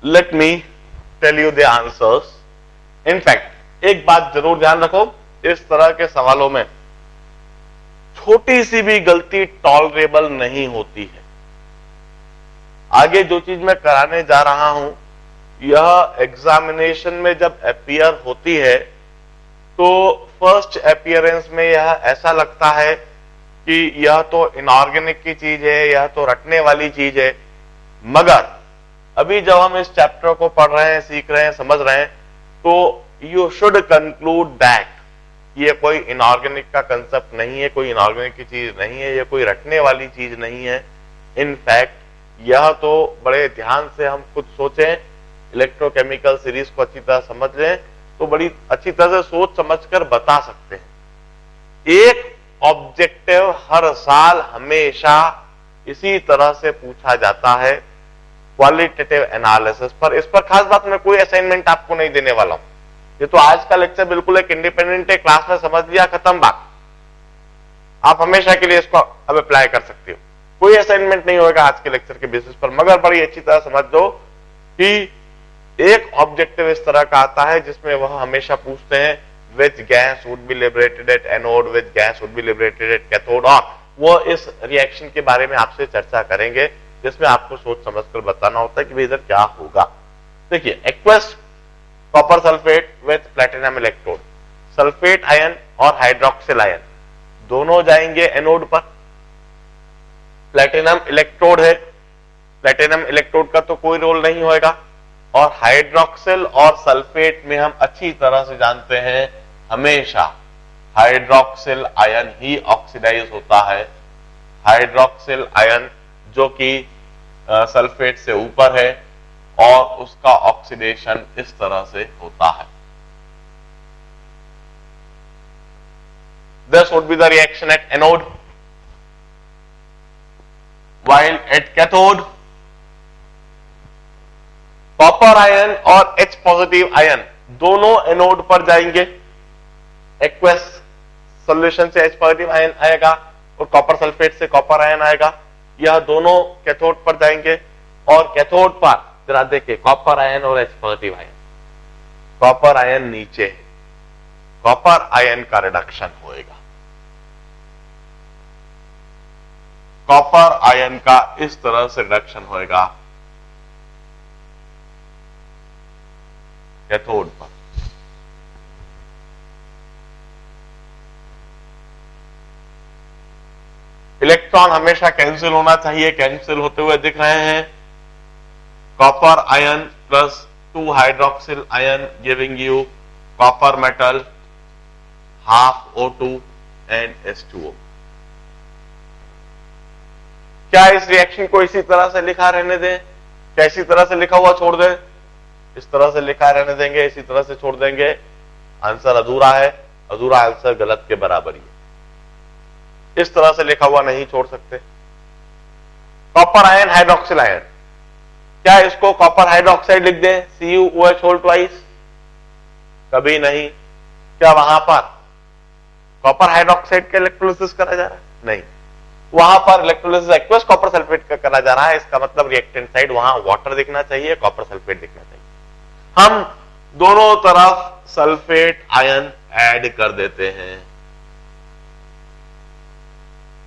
Late me tell you the answers. In fact एक बात जरूर ध्यान रखो, इस तरह के सवालों में छोटी सी भी गलती टॉलरेबल नहीं होती है। आगे जो चीज मैं कराने जा रहा हूं, यह एग्जामिनेशन में जब अपीयर होती है तो फर्स्ट अपीयरेंस में यह ऐसा लगता है कि यह तो इनऑर्गेनिक की चीज है, यह तो रटने वाली चीज है, मगर अभी जब हम इस चैप्टर को पढ़ रहे हैं, सीख रहे हैं, समझ रहे हैं, तो यू शुड कंक्लूड दैट ये कोई इनऑर्गेनिक का कंसेप्ट नहीं है, कोई इनऑर्गेनिक की चीज नहीं है, ये कोई रटने वाली चीज नहीं है। इनफैक्ट यह तो बड़े ध्यान से हम खुद सोचें, इलेक्ट्रोकेमिकल सीरीज को अच्छी तरह समझ लें तो बड़ी अच्छी तरह से सोच समझकर बता सकते हैं। एक ऑब्जेक्टिव हर साल हमेशा इसी तरह से पूछा जाता है, क्वालिटेटिव एनालिसिस पर। इस पर खास बात, मैं कोई असाइनमेंट आपको नहीं देने वाला हूं। ये तो आज का लेक्चर बिल्कुल एक इंडिपेंडेंट है, क्लास में समझ लिया, खत्म बात। आप हमेशा के लिए इसको अब अप्लाई कर सकते हो, कोई असाइनमेंट नहीं होगा आज के लेक्चर के बेसिस पर। मगर बड़ी अच्छी तरह समझ दो कि एक ऑब्जेक्टिव इस तरह का आता है जिसमें वह हमेशा पूछते हैं which gas would be liberated at anode, which gas would be liberated at cathode, और वो इस रिएक्शन के बारे में आपसे चर्चा करेंगे जिसमें आपको सोच समझकर बताना होता है कि भाई इधर क्या होगा। देखिए, aqueous copper sulphate with platinum electrode, sulphate ion और हाइड्रोक्सिल आयन दोनों जाएंगे एनोड पर। प्लेटिनम इलेक्ट्रोड है, प्लेटिनम इलेक्ट्रोड का तो कोई रोल नहीं होगा, और हाइड्रोक्सिल और सल्फेट में हम अच्छी तरह से जानते हैं हमेशा हाइड्रोक्सिल आयन ही ऑक्सीडाइज होता है। हाइड्रोक्सिल आयन जो कि सल्फेट से ऊपर है और उसका ऑक्सीडेशन इस तरह से होता है। This would be the reaction at anode, while at cathode copper ion और H पॉजिटिव आयन दोनों एनोड पर जाएंगे। एक्वस सॉल्यूशन से H पॉजिटिव आयन आएगा और कॉपर सल्फेट से कॉपर आयन आएगा, यह दोनों कैथोड पर जाएंगे। और कैथोड पर जरा देखिए, कॉपर आयन और H positive ion, copper ion नीचे है, कॉपर आयन का रिडक्शन होएगा, कॉपर आयन का इस तरह से रिडक्शन होएगा कैथोड पर। इलेक्ट्रॉन हमेशा कैंसिल होना चाहिए, कैंसिल होते हुए दिख रहे हैं। Copper ion plus 2 hydroxyl ion giving you copper metal half O2 and H2O। क्या इस रिएक्शन को इसी तरह से लिखा रहने दें? क्या इसी तरह से लिखा हुआ छोड़ दें? इस तरह से लिखा रहने देंगे, इसी तरह से छोड़ देंगे? आंसर अधूरा है, अधूरा आंसर गलत के बराबर ही है। इस तरह से लिखा हुआ नहीं छोड़ सकते। कॉपर आयन हाइड्रोक्सिल आयन, क्या इसको कॉपर हाइड्रोक्साइड लिख दें, CuOH होल ट्वाइस? कभी नहीं। क्या वहां पर कॉपर हाइड्रोक्साइड का इलेक्ट्रोलिसिस करा जा रहा है? नहीं, वहां पर इलेक्ट्रोलिसिस एक्वस कॉपर सल्फेट का करा जा रहा है। इसका मतलब रिएक्टेंट साइड वहां वाटर दिखना चाहिए, कॉपर सल्फेट दिखना चाहिए। हम दोनों तरफ सल्फेट आयन ऐड कर देते हैं।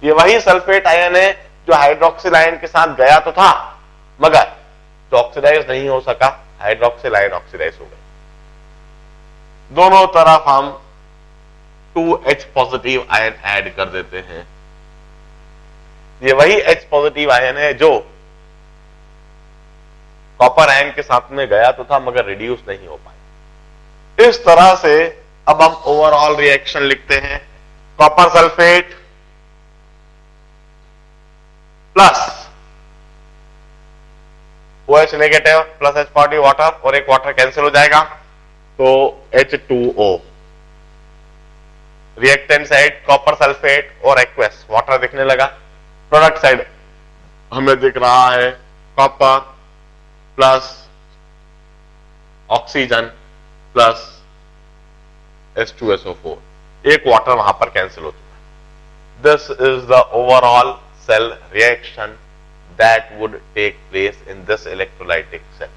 ये वही सल्फेट आयन है जो हाइड्रोक्सिल आयन के साथ गया तो था, मगर जो ऑक्सीडाइज नहीं हो सका, हाइड्रोक्सिल आयन ऑक्सीडाइज हो गए। दोनों तरफ हम 2H पॉजिटिव आयन ऐड कर देते हैं। ये वही H पॉजिटिव आयन है जो कॉपर आयन के साथ में गया तो था मगर रिड्यूस नहीं हो पाए। इस तरह से अब हम ओवरऑल रिएक्शन लिखते हैं। Copper sulphate plus OH negative plus H positive water, और एक वाटर कैंसिल हो जाएगा तो H2O। Reactant side copper sulphate और एक्वस वाटर दिखने लगा। प्रोडक्ट साइड हमें दिख रहा है copper plus oxygen plus H2SO4, एक वाटर वहां पर कैंसिल हो चुका है। This is the overall cell reaction that would take place in this electrolytic cell.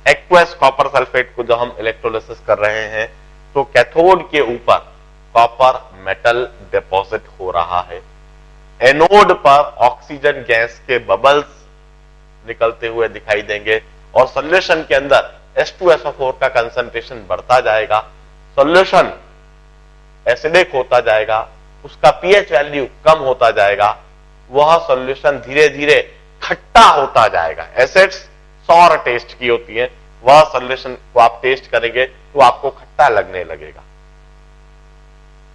Aqueous copper sulphate को जब हम इलेक्ट्रोलिसिस कर रहे हैं तो कैथोड के ऊपर कॉपर मेटल डिपॉजिट हो रहा है, एनोड पर ऑक्सीजन गैस के बबल्स निकलते हुए दिखाई देंगे और सॉल्यूशन के अंदर H2SO4 का कंसंट्रेशन बढ़ता जाएगा, सॉल्यूशन एसिडिक होता जाएगा, उसका पीएच वैल्यू कम होता जाएगा, वह सॉल्यूशन धीरे धीरे खट्टा होता जाएगा। एसिड्स सॉर टेस्ट की होती है, वह सॉल्यूशन को आप टेस्ट करेंगे तो आपको खट्टा लगने लगेगा।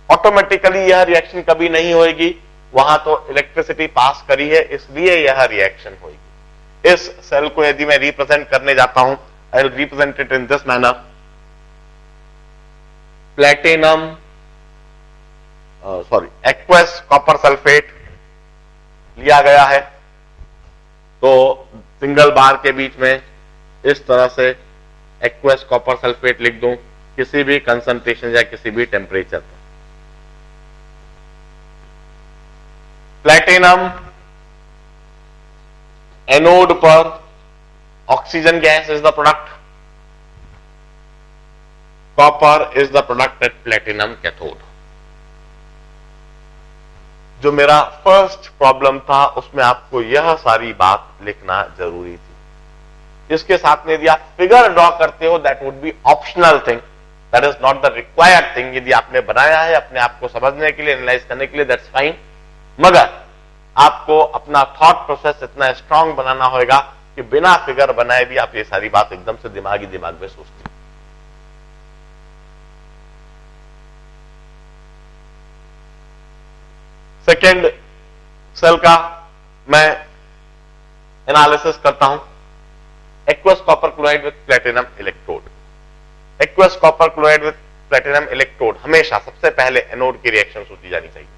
ऑटोमेटिकली यह रिएक्शन कभी नहीं होगी, वहां तो इलेक्ट्रिसिटी पास करी है इसलिए यह रिएक्शन होगी। इस सेल को यदि मैं रिप्रेजेंट करने जाता हूं, I will represent it in this manner. Platinum aqueous copper sulphate लिया गया है, तो सिंगल बार के बीच में इस तरह से एक्वस कॉपर सल्फेट लिख दूं किसी भी कंसंट्रेशन या किसी भी टेम्परेचर पर। प्लेटिनम एनोड पर oxygen gas is the product, copper is the product at platinum cathode. जो मेरा फर्स्ट प्रॉब्लम था उसमें आपको यह सारी बात लिखना जरूरी थी। इसके साथ में यदि आप फिगर ड्रॉ करते हो that would B optional thing, that is not the required thing. यदि आपने बनाया है अपने आप को समझने के लिए, एनालाइज करने के लिए, दैट्स फाइन, मगर आपको अपना थॉट प्रोसेस इतना स्ट्रांग बनाना होगा कि बिना फिगर बनाए भी आप ये सारी बात एकदम से दिमाग में सोचते हैं। सेकेंड सेल का मैं एनालिसिस करता हूं, aqueous copper chloride with platinum electrode. Aqueous copper chloride with platinum electrode हमेशा सबसे पहले एनोड की रिएक्शन सोची जानी चाहिए।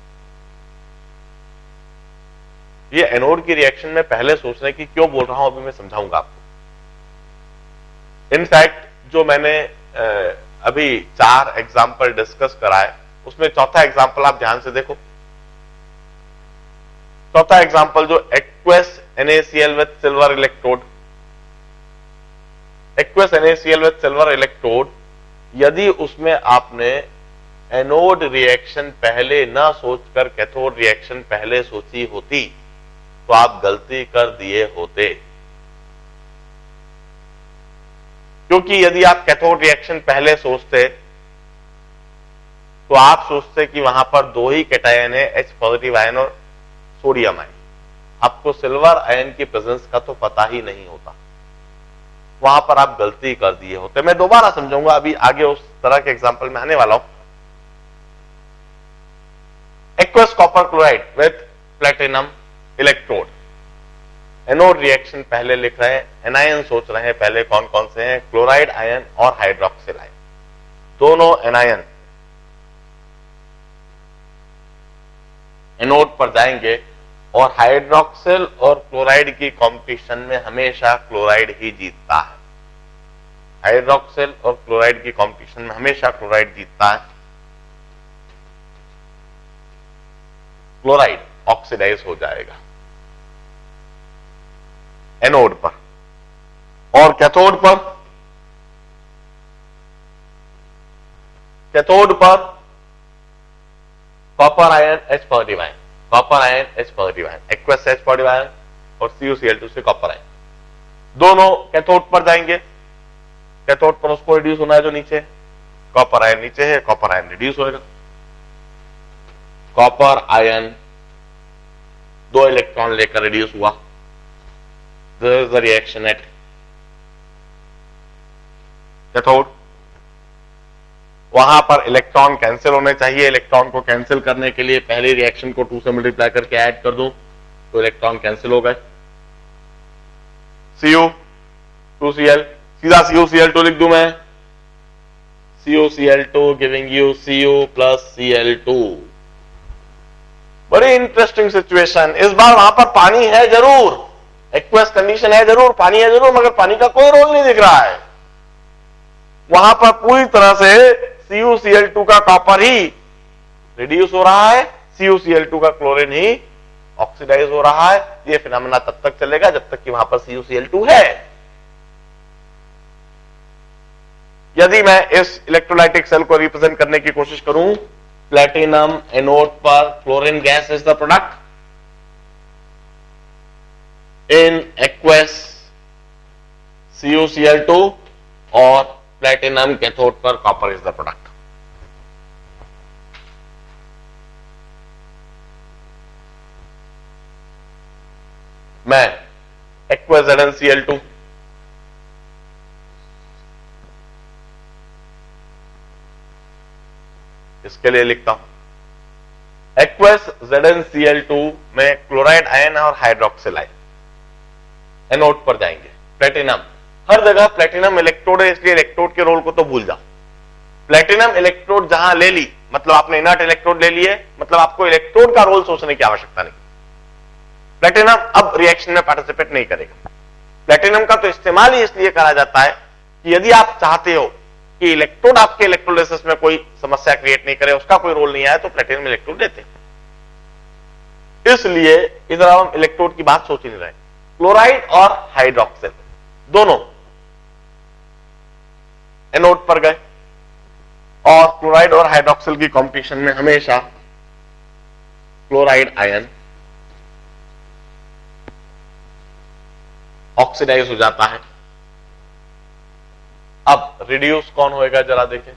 ये एनोड की रिएक्शन में पहले सोचने की क्यों बोल रहा हूं अभी मैं समझाऊंगा आपको। इनफैक्ट जो मैंने अभी 4 एग्जाम्पल डिस्कस कराए उसमें चौथा एग्जाम्पल आप ध्यान से देखो। चौथा एग्जाम्पल जो aqueous NaCl with silver electrode, aqueous NaCl with silver electrode, यदि उसमें आपने एनोड रिएक्शन पहले ना सोचकर कैथोड रिएक्शन पहले सोची होती तो आप गलती कर दिए होते। क्योंकि यदि आप कैथोड रिएक्शन पहले सोचते तो आप सोचते कि वहां पर 2 ही कैटायन है, H पॉजिटिव आयन और सोडियम आयन। आपको सिल्वर आयन की प्रेजेंस का तो पता ही नहीं होता, वहां पर आप गलती कर दिए होते। मैं दोबारा समझाऊंगा, अभी आगे उस तरह के एग्जांपल में आने वाला हूं। Aqueous copper chloride with platinum electrode, anode reaction पहले लिख रहे हैं, एनायन सोच रहे हैं पहले कौन कौन से हैं, क्लोराइड आयन और हाइड्रोक्सिल आयन। दोनों एनायन एनोड पर जाएंगे और हाइड्रोक्सिल और क्लोराइड की कंपटीशन में हमेशा क्लोराइड ही जीतता है। हाइड्रोक्सिल और क्लोराइड की कंपटीशन में हमेशा क्लोराइड जीतता है। क्लोराइड ऑक्सीडाइज हो जाएगा एनोड पर, और कैथोड पर, copper ion H positive ion, copper ion H positive ion, aqueous H positive ion और CuCl2 से कॉपर आयन, दोनों कैथोड पर जाएंगे। कैथोड पर उसको रिड्यूस होना है जो नीचे, कॉपर आयन नीचे है, कॉपर आयन रिड्यूस होगा। कॉपर आयन 2 इलेक्ट्रॉन लेकर रिड्यूस हुआ। This is the reaction at cathode. वहां पर इलेक्ट्रॉन कैंसिल होने चाहिए, इलेक्ट्रॉन को कैंसिल करने के लिए पहले रिएक्शन को 2 से मल्टीप्लाई करके ऐड कर दूं तो इलेक्ट्रॉन कैंसिल हो गए। Cu 2Cl, सीधा CuCl2 लिख दूं मैं, CuCl2 giving you Cu plus Cl2। बड़ी इंटरेस्टिंग सिचुएशन। इस बार वहां पर पानी है जरूर, एक्वस कंडीशन है जरूर, पानी है जरूर, मगर पानी का कोई रोल नहीं दिख रहा है। वहां पर पूरी तरह से CuCl2 का कॉपर ही रिड्यूस हो रहा है, CuCl2 का क्लोरीन ही ऑक्सीडाइज हो रहा है। यह फिनोमेना तब तक चलेगा जब तक कि वहां पर CuCl2 है। यदि मैं इस इलेक्ट्रोलाइटिक सेल को रिप्रेजेंट करने की कोशिश करूं, प्लेटिनम एनोड पर chlorine gas is the product, in aqueous CuCl2, और प्लेटिनम कैथोड पर कॉपर इज द प्रोडक्ट। मैं एक्वस ZnCl2 इसके लिए लिखता हूं, एक्वस ZnCl2 में क्लोराइड आयन और हाइड्रोक्सिल आयन एनोड पर जाएंगे। प्लेटिनम, हर जगह प्लेटिनम इलेक्ट्रोड है, इसलिए इलेक्ट्रोड के रोल को तो भूल जाओ। प्लेटिनम इलेक्ट्रोड जहां ले ली, मतलब आपने इनर्ट इलेक्ट्रोड ले लिए, मतलब आपको इलेक्ट्रोड का रोल सोचने की आवश्यकता नहीं। प्लेटिनम अब रिएक्शन में पार्टिसिपेट नहीं करेगा। प्लेटिनम का तो इस्तेमाल ही इसलिए करा जाता है कि यदि आप चाहते हो कि इलेक्ट्रोड आपके इलेक्ट्रोलिसिस में कोई समस्या क्रिएट नहीं करे, उसका कोई रोल नहीं आया, तो प्लेटिनम इलेक्ट्रोड देते हैं। इसलिए इधर हम इलेक्ट्रोड की बात सोच ही नहीं रहे। क्लोराइड और हाइड्रोक्सिल दोनों एनोड पर गए, और क्लोराइड और हाइड्रोक्सिल की कॉम्पिटिशन में हमेशा क्लोराइड आयन ऑक्सीडाइज हो जाता है। अब रिड्यूस कौन होएगा जरा देखें,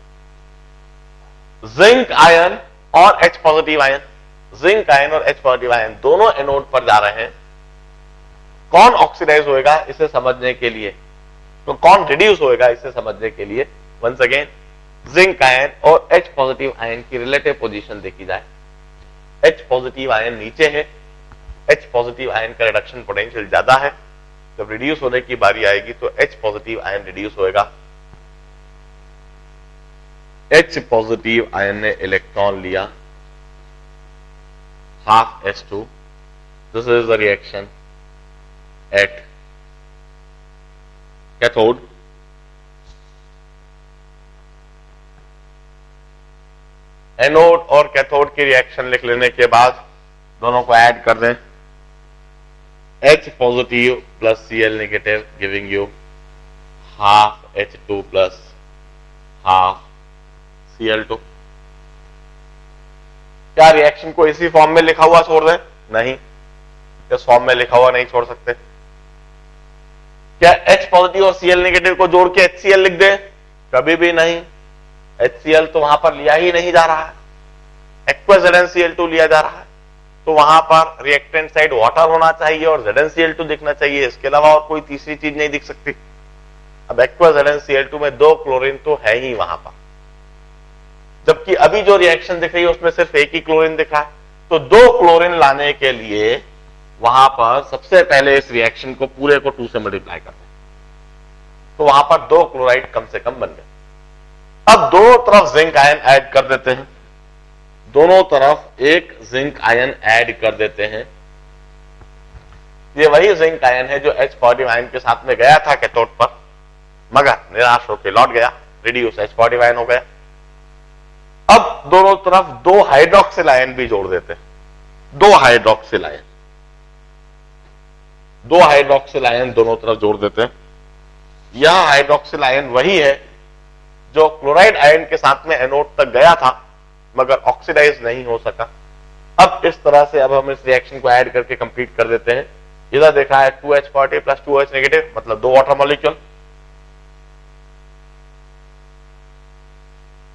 जिंक आयन और H positive ion. Zinc ion और H पॉजिटिव आयन दोनों एनोड पर जा रहे हैं। कौन ऑक्सीडाइज होएगा इसे समझने के लिए, तो कौन रिड्यूस होएगा इसे समझने के लिए वंस अगेन जिंक आयन और H पॉजिटिव आयन की रिलेटिव पोजीशन देखी जाए। H पॉजिटिव आयन नीचे है, H पॉजिटिव आयन का रिडक्शन पोटेंशियल ज्यादा है। जब रिड्यूस होने की बारी आएगी तो H पॉजिटिव आयन रिड्यूस होएगा। H पॉजिटिव आयन ने इलेक्ट्रॉन लिया half S2, this is the reaction at cathode. Anode और कैथोड की रिएक्शन लिख लेने के बाद दोनों को ऐड कर दें, H positive plus Cl negative giving you half H2 plus half Cl2। क्या रिएक्शन को इसी फॉर्म में लिखा हुआ छोड़ दें? नहीं, इस फॉर्म में लिखा हुआ नहीं छोड़ सकते। क्या H पॉजिटिव और Cl नेगेटिव को जोड़ के HCl लिख दें? कभी भी नहीं। HCl तो वहां पर लिया ही नहीं जा रहा है, एक्वस ZnCl2 लिया जा रहा है, तो वहां पर रिएक्टेंट साइड वाटर होना चाहिए और ZnCl2 दिखना चाहिए, इसके अलावा और कोई तीसरी चीज नहीं दिख सकती। अब एक्वस ZnCl2 में 2 क्लोरीन तो है ही वहां पर, जबकि अभी जो रिएक्शन दिख रही है उसमें सिर्फ एक ही क्लोरीन दिख रहा है। तो 2 क्लोरीन लाने के लिए वहां पर सबसे पहले इस रिएक्शन को पूरे को 2 से मल्टीप्लाई करते हैं, तो वहां पर 2 क्लोराइड कम से कम बन गए। अब दोनों तरफ जिंक आयन ऐड कर देते हैं, दोनों तरफ एक जिंक आयन ऐड कर देते हैं। ये वही जिंक आयन है जो H पॉजिटिव आयन के साथ में गया था कैथोड पर, मगर निराश होकर लौट गया, रिड्यूस H पॉजिटिव आयन हो गया। अब दोनों तरफ 2 हाइड्रोक्सिल आयन भी जोड़ देते हैं, 2 हाइड्रोक्सिल आयन, 2 हाइड्रोक्सिल आयन दोनों तरफ जोड़ देते हैं। यह हाइड्रोक्सिल आयन वही है जो क्लोराइड आयन के साथ में एनोड तक गया था मगर ऑक्सीडाइज नहीं हो सका। अब इस तरह से अब हम इस रिएक्शन को ऐड करके कंप्लीट कर देते हैं। इधर देखा है 2H positive plus 2H negative, मतलब 2 वाटर मॉलिक्यूल।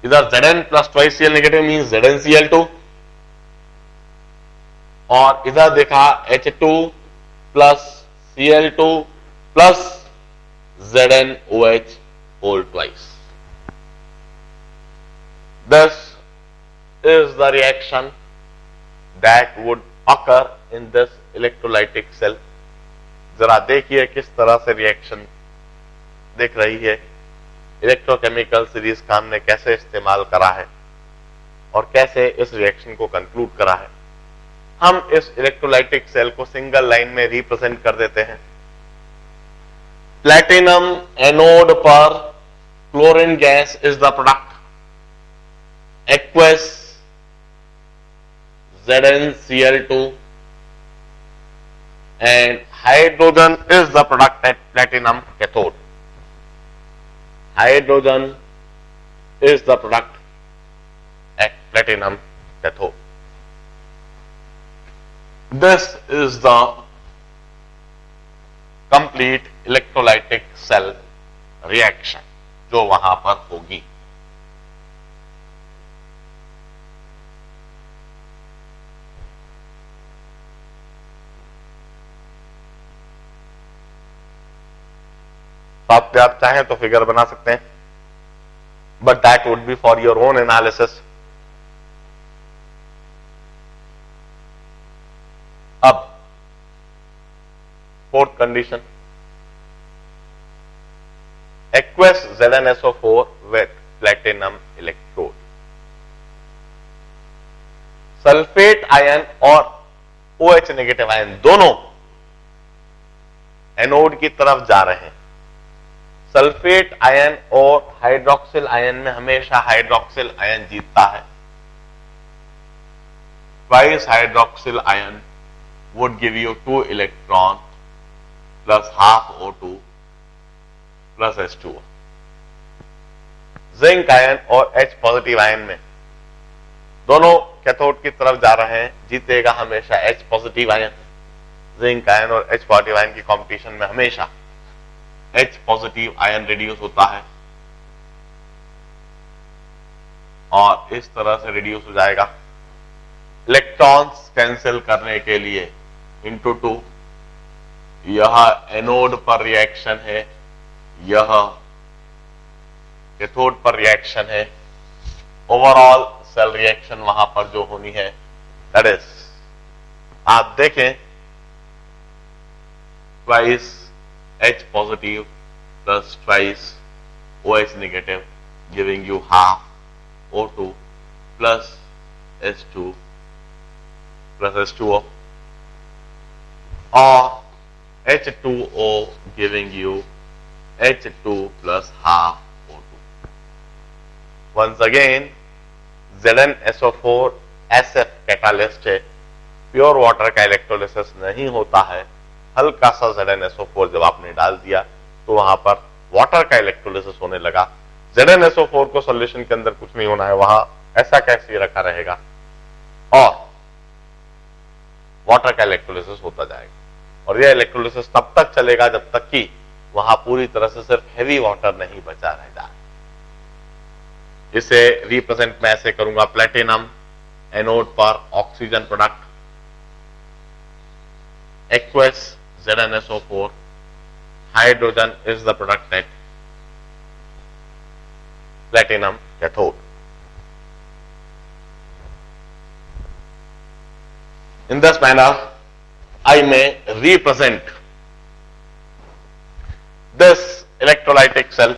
इधर Zn plus 2Cl negative mean ZnCl2, और इधर देखा H2 plus Cl2 plus ZnOH whole twice. This is the reaction that would occur in this electrolytic cell। जरा देखिए किस तरह से रिएक्शन दिख रही है, इलेक्ट्रोकेमिकल सीरीज का हमने कैसे इस्तेमाल करा है और कैसे इस रिएक्शन को कंक्लूड करा है। हम इस इलेक्ट्रोलाइटिक सेल को सिंगल लाइन में रिप्रेजेंट कर देते हैं। प्लैटिनम एनोड पर chlorine gas is the product, aqueous ZnCl2 and hydrogen is the product at platinum cathode। Hydrogen is the product at platinum cathode. This is the complete electrolytic cell reaction जो वहां पर होगी. आप चाहें तो figure बना सकते हैं, but that would be for your own analysis. अब fourth condition, aqueous ZnSO4 with platinum electrode. Sulphate ion और OH नेगेटिव आयन दोनों एनोड की तरफ जा रहे हैं. सल्फेट आयन और हाइड्रोक्सिल आयन में हमेशा हाइड्रोक्सिल आयन जीतता है. Twice hydroxyl ion would give you 2 electron plus half O2 plus H2O. Zinc ion और H पॉजिटिव आयन में दोनों कैथोड की तरफ जा रहे हैं. जीतेगा हमेशा H positive ion. Zinc ion और H पॉजिटिव आयन की कंपटीशन में हमेशा H पॉजिटिव आयन रिड्यूस होता है और इस तरह से रिड्यूस हो जाएगा. इलेक्ट्रॉन्स कैंसिल करने के लिए इंटू 2. यह एनोड पर रिएक्शन है, यह कैथोड पर रिएक्शन है. ओवरऑल सेल रिएक्शन वहां पर जो होनी है दैट इज, आप देखें, twice H positive plus twice OH negative giving you half O2 plus H2 plus H2O, or H2O giving you H2 plus half O2. Once again, ZnSO4 SF catalyst है. Pure water का electrolysis नहीं होता है. हल्का सा ZnSO4 जब आपने डाल दिया तो वहां पर वाटर का इलेक्ट्रोलिसिस होने लगा. ZnSO4 को सॉल्यूशन के अंदर कुछ नहीं होना है, वहां ऐसा कैसे रखा रहेगा और वाटर का इलेक्ट्रोलिसिस होता जाएगा. और यह इलेक्ट्रोलिसिस तब तक चलेगा जब तक कि वहां पूरी तरह से सिर्फ हेवी वाटर नहीं बचा रह जाए. इसे रिप्रेजेंट मैं ऐसे करूंगा, प्लेटिनम एनोड पर oxygen product, aqueous ZnSO4, hydrogen is the product at platinum cathode. In this manner, I may represent this electrolytic cell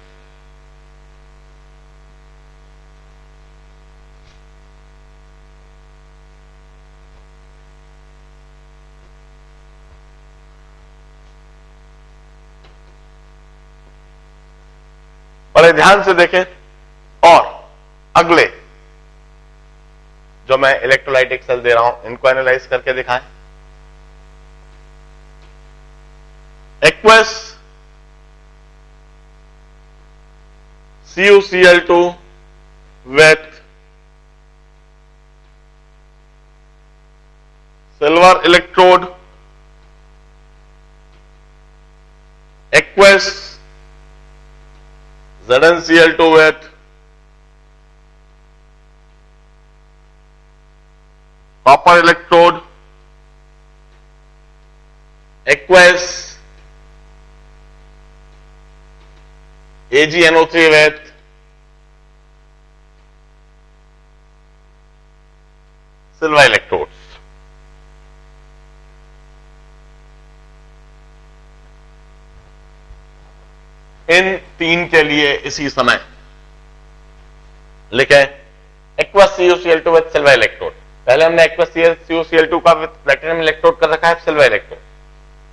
बड़े ध्यान से देखें और अगले जो मैं इलेक्ट्रोलाइटिक सेल दे रहा हूं इनको एनालाइज करके दिखाएं. Aqueous CuCl2 with silver electrode, aqueous ZnCl2 with copper electrode, aqueous AgNO3 with silver electrodes. इन तीन के लिए इसी समय लिखे aqueous CuCl2 with silver electrode. पहले हमने एक्वस CuCl2 का विद प्लेटिनम इलेक्ट्रोड कर रखा है, silver electrode.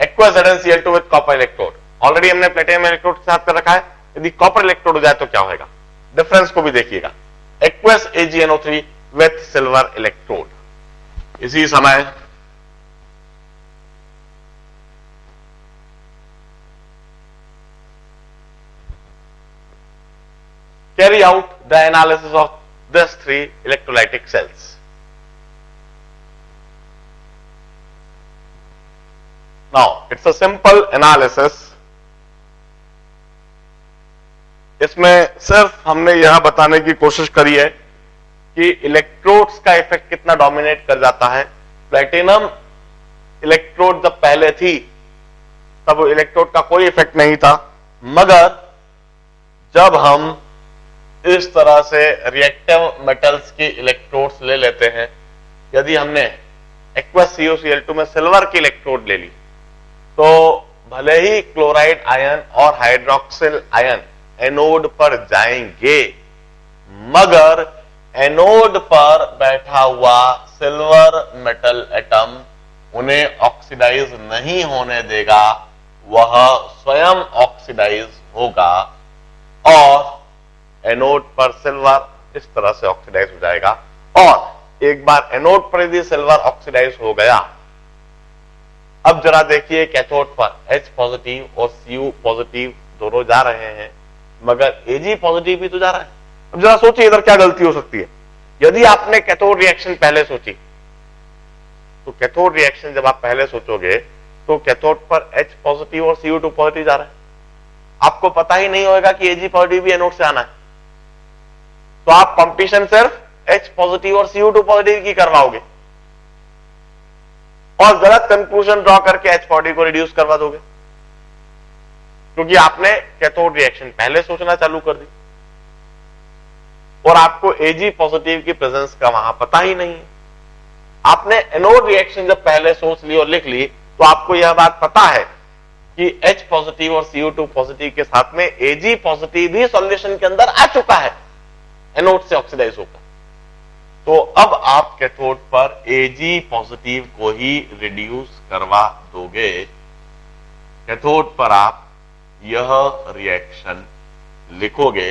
Aqueous ZnCl2 with copper electrode already हमने प्लेटिनम इलेक्ट्रोड के साथ कर रखा है. यदि कॉपर इलेक्ट्रोड हो जाए तो क्या होगा, डिफरेंस को भी देखिएगा. Aqueous AgNO3 with silver electrode. इसी समय carry out the analysis of these three electrolytic cells. Now it's a simple analysis. इसमें सिर्फ हमने यह बताने की कोशिश करी है कि इलेक्ट्रोड्स का इफेक्ट कितना डोमिनेट कर जाता है। प्लेटिनम इलेक्ट्रोड जब पहले थी तब इलेक्ट्रोड का कोई इफेक्ट नहीं था, मगर जब हम इस तरह से रिएक्टिव मेटल्स की इलेक्ट्रोड्स ले लेते हैं, यदि हमने एक्वस CuCl2 में सिल्वर की इलेक्ट्रोड ले ली तो भले ही क्लोराइड आयन और हाइड्रोक्सिल आयन एनोड पर जाएंगे, मगर एनोड पर बैठा हुआ सिल्वर मेटल एटम उन्हें ऑक्सीडाइज नहीं होने देगा, वह स्वयं ऑक्सीडाइज होगा और एनोड पर सिल्वर इस तरह से ऑक्सीडाइज हो जाएगा। और एक बार एनोड पर यदि सिल्वर ऑक्सीडाइज हो गया, अब जरा देखिए कैथोड पर H पॉजिटिव और Cu पॉजिटिव दोनों जा रहे हैं, मगर Ag पॉजिटिव भी तो जा रहा है। अब जरा सोचिए इधर क्या गलती हो सकती है। यदि आपने कैथोड रिएक्शन पहले सोची तो कैथोड रिएक्शन जब आप पहले सोचोगे तो कैथोड पर H पॉजिटिव और Cu2 पॉजिटिव जा रहा है, आपको पता ही नहीं होगा कि Ag पॉजिटिव भी एनोड से आना है, तो आप कंपटीशन सिर्फ H पॉजिटिव और Cu2 पॉजिटिव की करवाओगे और गलत कंक्लूजन ड्रॉ करके H पॉजिटिव को रिड्यूस करवा दोगे, क्योंकि आपने कैथोड रिएक्शन पहले सोचना चालू कर दी और आपको Ag पॉजिटिव की प्रेजेंस का वहां पता ही नहीं है। आपने एनोड रिएक्शन जब पहले सोच ली और लिख ली तो आपको यह बात पता है कि H पॉजिटिव और Cu2 पॉजिटिव के साथ में Ag पॉजिटिव भी सॉल्यूशन के अंदर आ चुका है, एनोड से ऑक्सीडाइज होकर। तो अब आप कैथोड पर Ag पॉजिटिव को ही रिड्यूस करवा दोगे। कैथोड पर आप यह रिएक्शन लिखोगे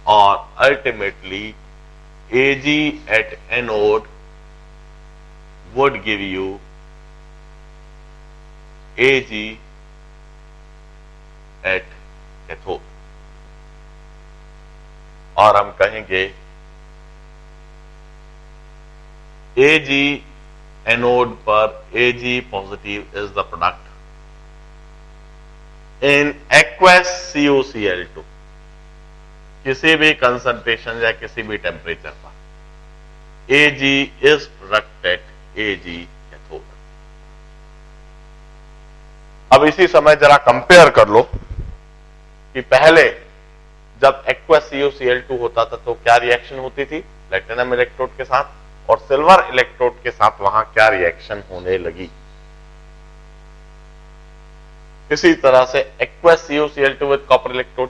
और ultimately Ag at anode would give you Ag at cathode, और हम कहेंगे Ag एनोड पर Ag positive is the product in aqueous CuCl2 किसी भी कंसंट्रेशन या किसी भी टेम्परेचर पर Ag is product at Ag cathode. अब इसी समय जरा कंपेयर कर लो कि पहले जब एक्वस CuCl2 होता था तो क्या रिएक्शन होती थी प्लेटिनम इलेक्ट्रोड के साथ, और सिल्वर इलेक्ट्रोड के साथ वहां क्या रिएक्शन होने लगी। इसी तरह से aqueous CuCl2 with copper electrode,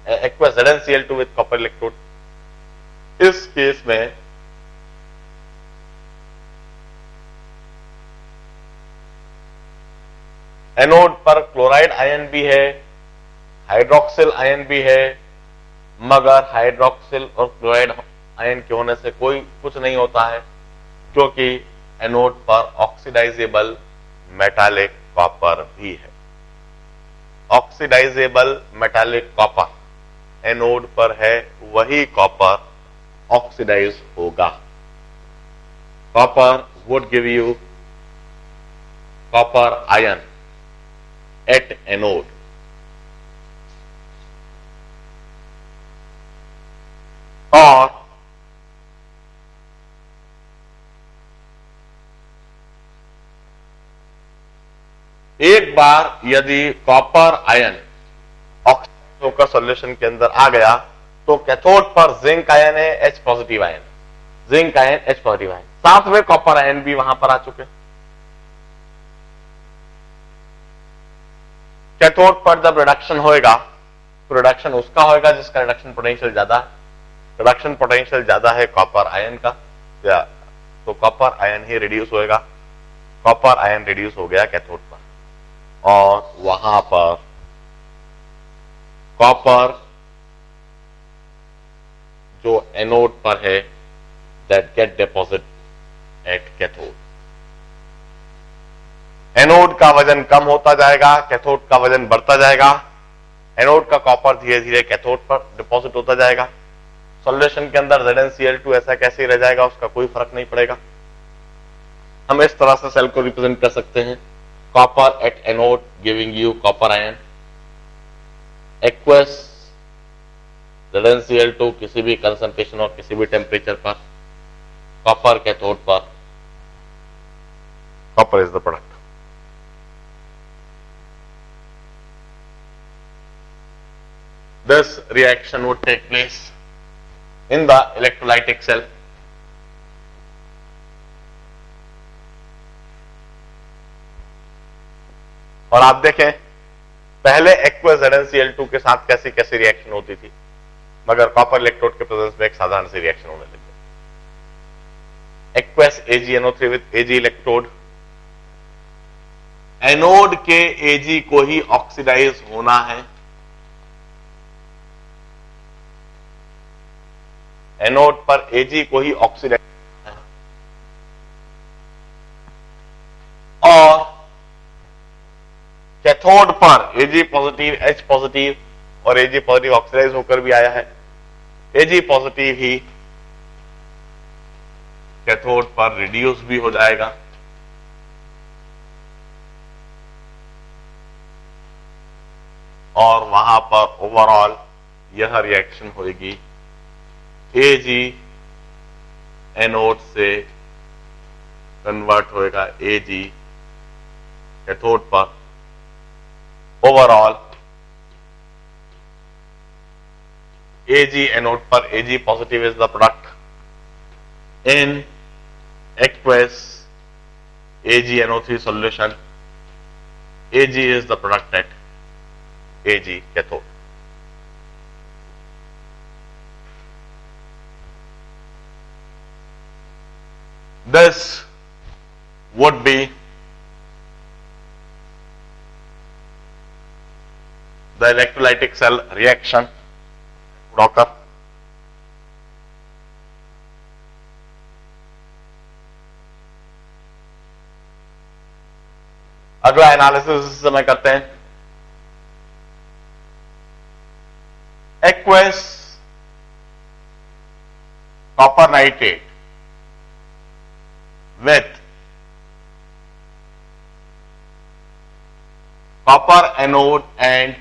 aqueous ZnCl2 with copper electrode, इस केस में एनोड पर क्लोराइड आयन भी है, हाइड्रोक्सिल आयन भी है, मगर हाइड्रोक्सिल और क्लोराइड आयन के होने से कोई कुछ नहीं होता है, क्योंकि एनोड पर ऑक्सीडाइजेबल मेटालिक कॉपर भी है। ऑक्सीडाइजेबल मेटालिक कॉपर एनोड पर है, वही कॉपर ऑक्सीडाइज होगा। Copper would give you copper ion at anode. और एक बार यदि कॉपर आयन ऑक्सीडाइज होकर सॉल्यूशन के अंदर आ गया तो कैथोड पर जिंक आयन है, H positive ion, zinc ion H positive ion, साथ में कॉपर आयन भी वहां पर आ चुके। कैथोड पर जब रिडक्शन होएगा तो रिडक्शन उसका होएगा जिसका रिडक्शन पोटेंशियल ज्यादा है। रिडक्शन पोटेंशियल ज्यादा है कॉपर आयन का, या तो कॉपर आयन ही रिड्यूस होएगा। कॉपर आयन रिड्यूस हो गया कैथोड पर, और वहां पर कॉपर जो एनोड पर है that get deposit at cathode. Anode का वजन कम होता जाएगा, कैथोड का वजन बढ़ता जाएगा। एनोड का कॉपर धीरे धीरे कैथोड पर डिपॉजिट होता जाएगा। सॉल्यूशन के अंदर ZnCl2 ऐसा कैसे रह जाएगा, उसका कोई फर्क नहीं पड़ेगा। हम इस तरह से सेल को रिप्रेजेंट कर सकते हैं, copper at anode giving you copper ion, aqueous ZnCl2 किसी भी कंसंट्रेशन और किसी भी टेम्परेचर पर, कॉपर कैथोड पर, copper is the product. This reaction would take place in the electrolytic cell. और आप देखें पहले एक्वस ZnCl2 के साथ कैसी कैसी रिएक्शन होती थी, मगर कॉपर इलेक्ट्रोड के प्रेजेंस में एक साधारण सी रिएक्शन होने लगी। Aqueous AgNO3 with Ag electrode, anode के Ag को ही ऑक्सीडाइज होना है, एनोड पर Ag को ही ऑक्सीडाइज होना है, और कैथोड पर Ag पॉजिटिव, H पॉजिटिव और Ag पॉजिटिव ऑक्सीडाइज होकर भी आया है, Ag पॉजिटिव ही कैथोड पर रिड्यूस भी हो जाएगा, और वहां पर ओवरऑल यह रिएक्शन होगी, Ag एनोड से कन्वर्ट होएगा Ag कैथोड पर, ओवरऑल Ag एनोड पर Ag positive is the product in aqueous AgNO3 solution. Ag is the product at Ag cathode. This would be the electrolytic cell reaction would occur. अगला analysis इस समय करते हैं, aqueous copper nitrate with copper anode and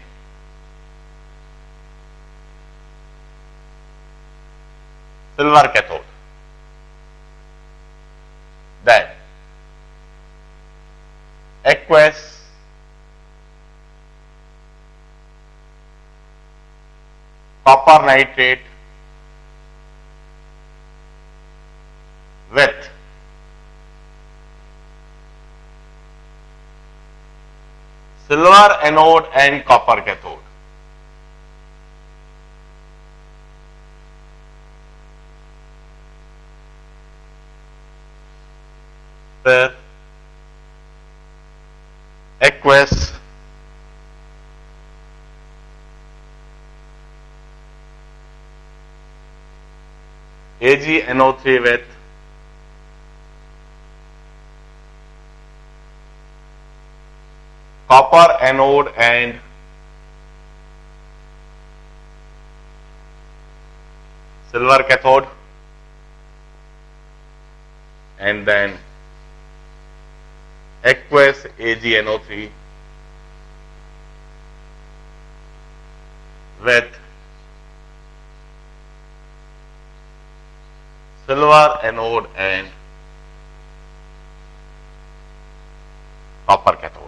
silver cathode. Then aqueous copper nitrate with silver anode and copper cathode. Then aqueous AgNO3 with copper anode and silver cathode, and then aqueous AgNO3 with silver anode and copper cathode.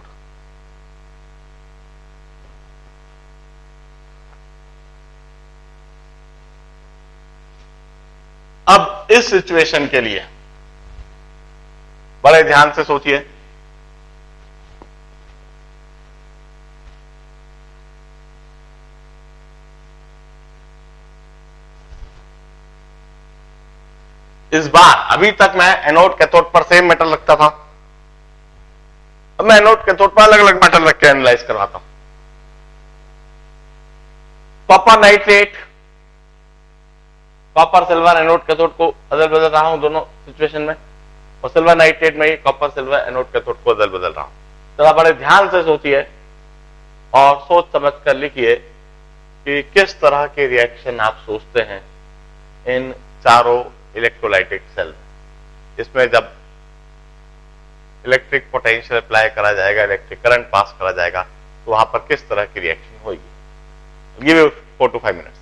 अब इस situation के लिए बड़े ध्यान से सोचिए, इस बार अभी तक मैं एनोड कैथोड पर सेम मेटल रखता था, अब मैं एनोड कैथोड पर अलग अलग मेटल रख के एनालाइज करवाता हूं। Copper nitrate, copper silver anode cathode को अदल बदल रहा हूं दोनों सिचुएशन में, और सिल्वर नाइट्रेट में ही कॉपर सिल्वर एनोड कैथोड को अदल बदल रहा हूं। जरा बड़े ध्यान से सोचिए और सोच समझ कर लिखिए कि किस तरह के रिएक्शन आप सोचते हैं इन चारों इलेक्ट्रोलाइटिक सेल। इसमें जब इलेक्ट्रिक पोटेंशियल अप्लाई करा जाएगा, इलेक्ट्रिक करंट पास करा जाएगा, तो वहां पर किस तरह की रिएक्शन होगी। Give you 4 to 5 minutes।